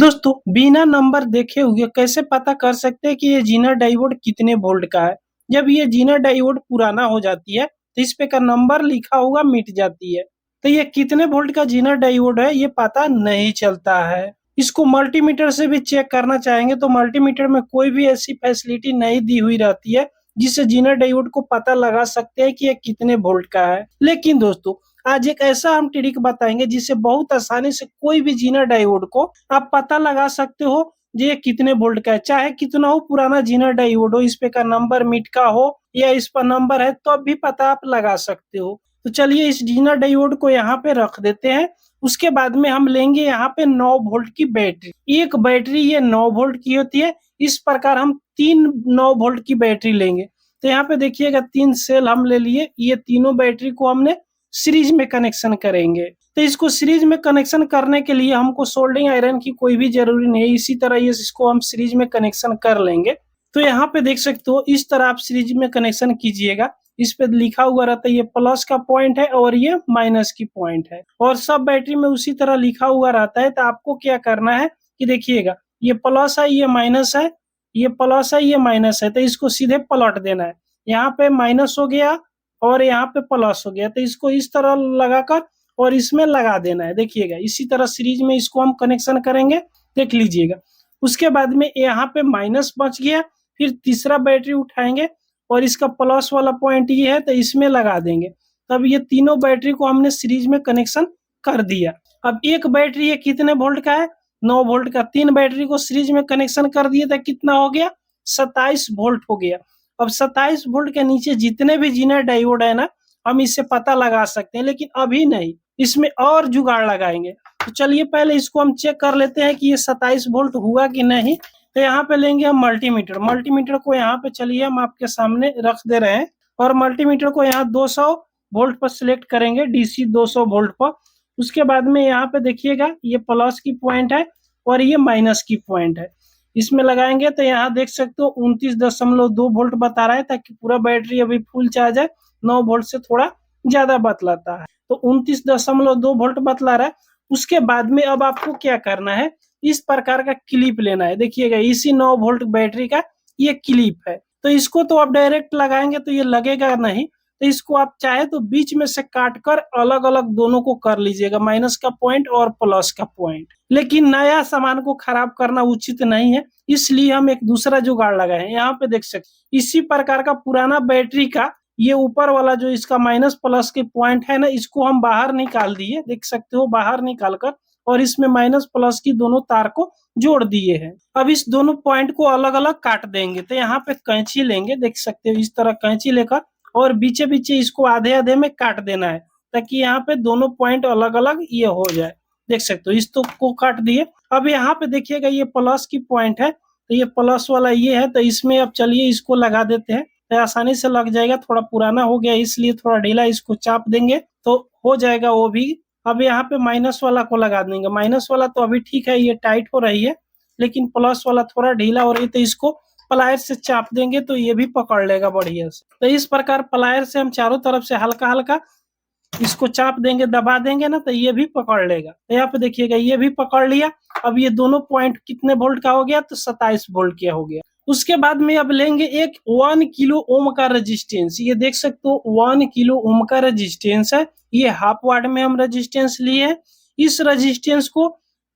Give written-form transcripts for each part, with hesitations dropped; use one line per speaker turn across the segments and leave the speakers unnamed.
दोस्तों बिना नंबर देखे हुए कैसे पता कर सकते हैं कि ये जीना डायोड कितने वोल्ट का है। जब ये जीना डायोड पुराना हो जाती है तो इस पे का नंबर लिखा हुआ मिट जाती है। तो ये कितने वोल्ट का जीना डायोड है ये पता नहीं चलता है। इसको मल्टीमीटर से भी चेक करना चाहेंगे तो मल्टीमीटर में कोई भी ऐसी फैसिलिटी नहीं दी हुई रहती है जिससे जीना डायोड को पता लगा सकते हैं कि ये कितने वोल्ट का है। लेकिन दोस्तों आज एक ऐसा हम ट्रिक बताएंगे जिससे बहुत आसानी से कोई भी जीना डायोड को आप पता लगा सकते हो ये कितने वोल्ट का है। चाहे कितना हो पुराना जीना डायोड हो, इस पे का नंबर मिट का हो या इस पर नंबर है तो भी पता आप लगा सकते हो। तो चलिए इस जीना डायोड को यहाँ पे रख देते हैं। उसके बाद में हम लेंगे यहाँ पे 9 वोल्ट की बैटरी। एक बैटरी ये 9 वोल्ट की होती है। इस प्रकार हम 3 9 वोल्ट की बैटरी लेंगे। तो यहाँ पे देखिएगा 3 सेल हम ले लिए। ये तीनों बैटरी को हमने सीरीज में कनेक्शन करेंगे। तो इसको सीरीज में कनेक्शन करने के लिए हमको सोल्डरिंग आयरन की कोई भी जरूरी नहीं है। इसी तरह ये इसको हम सीरीज में कनेक्शन कर लेंगे। तो यहाँ पे देख सकते हो इस तरह आप सीरीज में कनेक्शन कीजिएगा। इस पे लिखा हुआ रहता है ये प्लस का पॉइंट है और ये माइनस की पॉइंट है और सब बैटरी में उसी तरह लिखा हुआ रहता है। तो आपको क्या करना है कि देखिएगा ये प्लस है ये माइनस है, ये प्लस है ये माइनस है, तो इसको सीधे पलट देना है। यहाँ पे माइनस हो गया और यहाँ पे प्लस हो गया, तो इसको इस तरह लगाकर और इसमें लगा देना है। देखिएगा इसी तरह सीरीज में इसको हम कनेक्शन करेंगे, देख लीजिएगा। उसके बाद में यहाँ पे माइनस बच गया, फिर तीसरा बैटरी उठाएंगे और इसका प्लस वाला पॉइंट ये है तो इसमें लगा देंगे। तब ये तीनों बैटरी को हमने सीरीज में कनेक्शन कर दिया। अब एक बैटरी ये कितने वोल्ट का है, 9 वोल्ट का। 3 बैटरी को सीरीज में कनेक्शन कर दिए तो कितना हो गया, 27 वोल्ट हो गया। अब 27 वोल्ट के नीचे जितने भी जीना डायोड है ना, हम इससे पता लगा सकते हैं, लेकिन अभी नहीं, इसमें और जुगाड़ लगाएंगे। तो चलिए पहले इसको हम चेक कर लेते हैं कि ये 27 वोल्ट हुआ कि नहीं। तो यहाँ पे लेंगे हम मल्टीमीटर। मल्टीमीटर को यहाँ पे चलिए हम आपके सामने रख दे रहे हैं और मल्टीमीटर को यहाँ 200 वोल्ट पर सिलेक्ट करेंगे, डीसी 200 वोल्ट पर। उसके बाद में यहाँ पे देखिएगा ये प्लस की पॉइंट है और ये माइनस की पॉइंट है। इसमें लगाएंगे तो यहाँ देख सकते हो 29.2 वोल्ट बता रहा है, ताकि पूरा बैटरी अभी फुल चार्ज है। 9 वोल्ट से थोड़ा ज्यादा बतलाता है, तो 29.2 वोल्ट बतला रहा है। उसके बाद में अब आपको क्या करना है, इस प्रकार का क्लिप लेना है। देखिएगा इसी 9 वोल्ट बैटरी का ये क्लिप है। तो इसको तो आप डायरेक्ट लगाएंगे तो ये लगेगा नहीं, तो इसको आप चाहे तो बीच में से काट कर अलग अलग दोनों को कर लीजिएगा, माइनस का पॉइंट और प्लस का पॉइंट। लेकिन नया सामान को खराब करना उचित नहीं है, इसलिए हम एक दूसरा जुगाड़ लगाए हैं। यहाँ पे देख सकते इसी प्रकार का पुराना बैटरी का ये ऊपर वाला जो इसका माइनस प्लस के पॉइंट है ना, इसको हम बाहर निकाल दिए, देख सकते हो बाहर निकाल कर, और इसमें माइनस प्लस की दोनों तार को जोड़ दिए हैं। अब इस दोनों पॉइंट को अलग अलग काट देंगे। तो यहाँ पे कैंची लेंगे, देख सकते हो इस तरह कैंची लेकर और बीचे बीचे इसको आधे आधे में काट देना है, ताकि यहाँ पे दोनों पॉइंट अलग अलग ये हो जाए। देख सकते हो इस तो को काट दिए। अब यहाँ पे देखिएगा ये प्लस की पॉइंट है, तो ये प्लस वाला ये है, तो इसमें अब चलिए इसको लगा देते हैं, तो आसानी से लग जाएगा। थोड़ा पुराना हो गया इसलिए थोड़ा ढीला, इसको चाप देंगे तो हो जाएगा वो भी। अब यहाँ पे माइनस वाला को लगा देंगे। माइनस वाला तो अभी ठीक है, ये टाइट हो रही है, लेकिन प्लस वाला थोड़ा ढीला हो रही है, तो इसको प्लायर से चाप देंगे तो ये भी पकड़ लेगा बढ़िया से। तो इस प्रकार प्लायर से हम चारों तरफ से हल्का हल्का इसको चाप देंगे, दबा देंगे ना, तो ये भी पकड़ लेगा। तो यहाँ पे देखिएगा ये भी पकड़ लिया। अब ये दोनों पॉइंट कितने वोल्ट का हो गया, तो 27 वोल्ट का हो गया। उसके बाद में अब लेंगे एक 1 किलो ओम का रेजिस्टेंस। ये देख सकते हो 1 किलो ओम का रेजिस्टेंस है। ये हाफ वाट में हम रेजिस्टेंस लिए हैं। इस रेजिस्टेंस को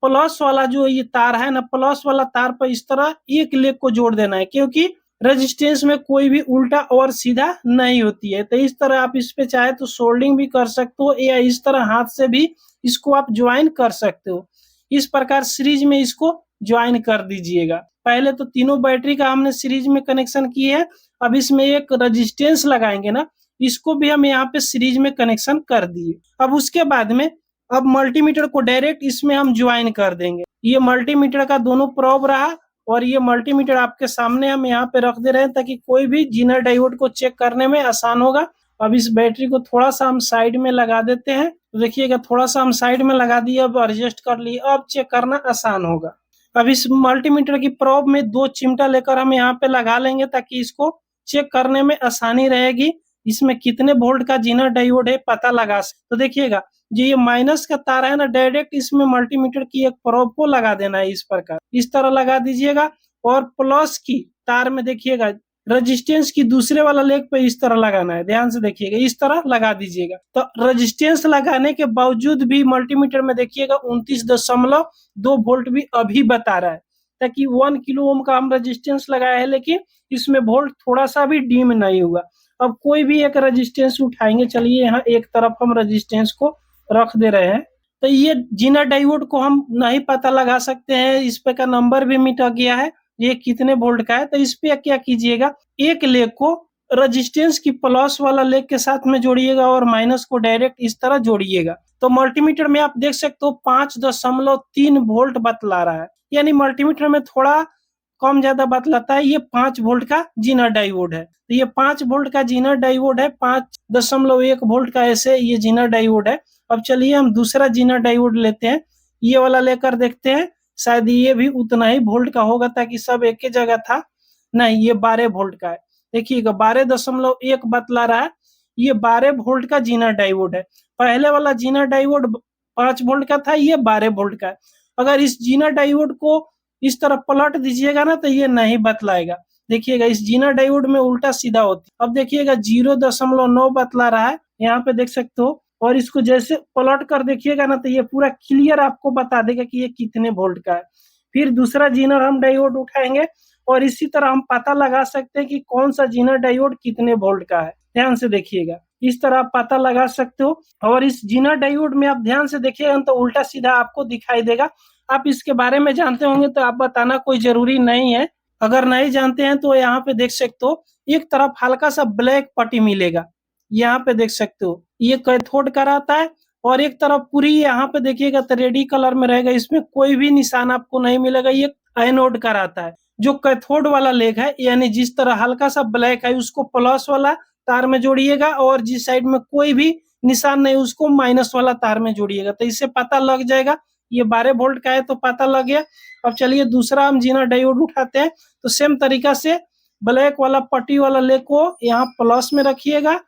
प्लस वाला जो ये तार है ना, प्लस वाला तार पर इस तरह एक लेग को जोड़ देना है, क्योंकि रेजिस्टेंस में कोई भी उल्टा और सीधा नहीं होती है। तो इस तरह आप इस पे चाहे तो सोल्डिंग भी कर सकते हो या इस तरह हाथ से भी इसको आप ज्वाइन कर सकते हो। इस प्रकार सीरीज में इसको ज्वाइन कर दीजिएगा। पहले तो तीनों बैटरी का हमने सीरीज में कनेक्शन किए है। अब इसमें एक रेजिस्टेंस लगाएंगे ना, इसको भी हम यहाँ पे सीरीज में कनेक्शन कर दिए। अब उसके बाद में अब मल्टीमीटर को डायरेक्ट इसमें हम ज्वाइन कर देंगे। ये मल्टीमीटर का दोनों प्रोब रहा और ये मल्टीमीटर आपके सामने हम यहाँ पे रख दे रहे हैं, ताकि कोई भी जीना डायोड को चेक करने में आसान होगा। अब इस बैटरी को थोड़ा सा हम साइड में लगा देते हैं। तो देखिएगा थोड़ा सा हम साइड में लगा दिए, अब एडजस्ट कर लिए, अब चेक करना आसान होगा। अब इस मल्टीमीटर की प्रोब में 2 चिमटा लेकर हम यहाँ पे लगा लेंगे, ताकि इसको चेक करने में आसानी रहेगी, इसमें कितने वोल्ट का जीना डायोड है पता लगा सकते। तो देखिएगा जो ये माइनस का तार है ना, डायरेक्ट इसमें मल्टीमीटर की एक प्रोब को लगा देना है। इस प्रकार इस तरह लगा दीजिएगा। और प्लस की तार में देखिएगा रेजिस्टेंस की दूसरे वाला लेग पे इस तरह लगाना है, ध्यान से देखिएगा, इस तरह लगा दीजिएगा। तो रेजिस्टेंस लगाने के बावजूद भी मल्टीमीटर में देखिएगा 29.2 वोल्ट भी अभी बता रहा है, ताकि 1 किलो ओम का हम रेजिस्टेंस लगाया है, लेकिन इसमें वोल्ट थोड़ा सा भी डिम नहीं हुआ। अब कोई भी एक रेजिस्टेंस उठाएंगे, चलिए यहाँ एक तरफ हम रेजिस्टेंस को रख दे रहे हैं। तो ये जीना डायोड को हम नहीं पता लगा सकते हैं, इस पे का नंबर भी मिटा गया है, ये कितने वोल्ट का है। तो इस पे क्या कीजिएगा, एक लेग को रेजिस्टेंस की प्लस वाला लेग के साथ में जोड़िएगा और माइनस को डायरेक्ट इस तरह जोड़िएगा। तो मल्टीमीटर में आप देख सकते हो 5.3 वोल्ट बतला रहा है, यानी मल्टीमीटर में थोड़ा कम ज्यादा बतलाता है। ये 5 वोल्ट का जीना डायोड है। तो ये 5 वोल्ट का जीना डायोड है, 5.1 वोल्ट का ऐसे ये जीना डायोड है। अब चलिए हम दूसरा जीना डायोड लेते हैं, ये वाला लेकर देखते हैं, शायद ये भी उतना ही वोल्ट का होगा, ताकि सब एक ही जगह था। नहीं, ये 12 वोल्ट का है। देखिएगा 12.1 बतला रहा है, ये 12 वोल्ट का जीना डायोड है। पहले वाला जीना डायोड 5 वोल्ट का था, ये 12 वोल्ट का है। अगर इस जीना डायोड को इस तरह पलट दीजिएगा ना, तो ये नहीं बतलाएगा। देखिएगा इस जीना डायोड में उल्टा सीधा होती है। अब देखिएगा 0.9 बतला रहा है, यहाँ पे देख सकते हो। और इसको जैसे पलट कर देखिएगा ना, तो ये पूरा क्लियर आपको बता देगा कि ये कितने वोल्ट का है। फिर दूसरा जीना हम डायोड उठाएंगे और इसी तरह हम पता लगा सकते हैं कि कौन सा जीना डायोड कितने वोल्ट का है। ध्यान से देखिएगा, इस तरह आप पता लगा सकते हो। और इस जीना डायोड में आप ध्यान से देखिएगा तो उल्टा सीधा आपको दिखाई देगा। आप इसके बारे में जानते होंगे तो आप बताना कोई जरूरी नहीं है, अगर नहीं जानते हैं तो यहाँ पे देख सकते हो एक तरफ हल्का सा ब्लैक पट्टी मिलेगा, यहाँ पे देख सकते हो ये कैथोड का रहता है। और एक तरफ पूरी यहाँ पे देखिएगा तो रेडी कलर में रहेगा, इसमें कोई भी निशान आपको नहीं मिलेगा, ये एनोड का रहता है। जो कैथोड वाला लेग है, यानी जिस तरह हल्का सा ब्लैक है उसको प्लस वाला तार में जोड़िएगा, और जिस साइड में कोई भी निशान नहीं उसको माइनस वाला तार में जोड़िएगा। तो इससे पता लग जाएगा ये 12 वोल्ट का है, तो पता लग गया। अब चलिए दूसरा हम जीना डायोड उठाते हैं। तो सेम तरीका से ब्लैक वाला पट्टी वाला लेग को यहाँ प्लस में रखिएगा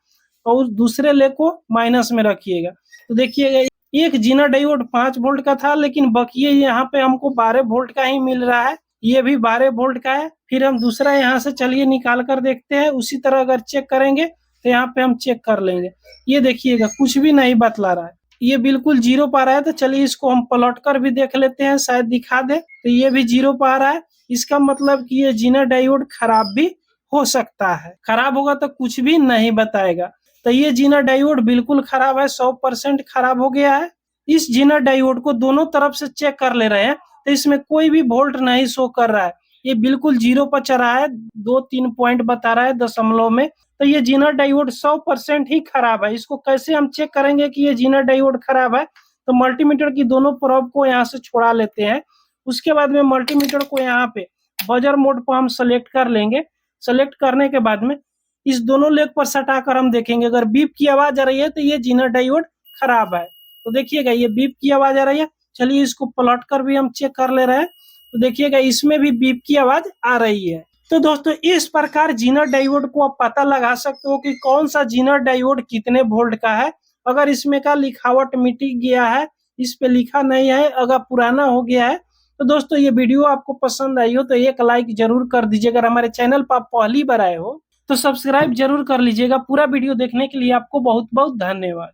और उस दूसरे लेग को माइनस में रखिएगा। तो देखिएगा एक जीना डायोड 5 वोल्ट का था, लेकिन बकिए यहाँ पे हमको 12 वोल्ट का ही मिल रहा है, ये भी 12 वोल्ट का है। फिर हम दूसरा यहाँ से चलिए निकाल कर देखते हैं, उसी तरह अगर चेक करेंगे तो यहाँ पे हम चेक कर लेंगे। ये देखिएगा कुछ भी नहीं बतला रहा है, ये बिल्कुल 0 पा रहा है। तो चलिए इसको हम पलट कर भी देख लेते हैं, शायद दिखा दे। तो ये भी 0 पा रहा है, इसका मतलब कि ये जीना डायोड खराब भी हो सकता है। खराब होगा तो कुछ भी नहीं बताएगा। तो ये जीना डायोड बिल्कुल खराब है, 100% खराब हो गया है। इस जीना डायोड को दोनों तरफ से चेक कर ले रहे हैं, तो इसमें कोई भी वोल्ट नहीं शो कर रहा है, ये बिल्कुल 0 पर चला है, 2-3 पॉइंट बता रहा है दशमलव में। तो ये जीना डायोड 100% ही खराब है। इसको कैसे हम चेक करेंगे कि ये जीना डायोड खराब है? तो मल्टीमीटर की दोनों प्रोब को यहाँ से छोड़ा लेते हैं। उसके बाद में मल्टीमीटर को यहाँ पे बजर मोड पर हम सेलेक्ट कर लेंगे। सेलेक्ट करने के बाद में इस दोनों लेग पर सटाकर हम देखेंगे, अगर बीप की आवाज आ रही है तो ये जीना डायोड खराब है। तो देखिएगा ये बीप की आवाज आ रही है। चलिए इसको पलट कर भी हम चेक कर ले रहे हैं, तो देखिएगा इसमें भी बीप की आवाज आ रही है। तो दोस्तों इस प्रकार जीना डायोड को आप पता लगा सकते हो कि कौन सा जीना डायोड कितने वोल्ट का है। अगर इसमें का लिखावट मिट गया है, इस पे लिखा नहीं है, अगर पुराना हो गया है, तो दोस्तों ये वीडियो आपको पसंद आई हो तो एक लाइक जरूर कर दीजिए। अगर हमारे चैनल पर आप पहली बार आए हो तो सब्सक्राइब जरूर कर लीजिएगा। पूरा वीडियो देखने के लिए आपको बहुत बहुत धन्यवाद।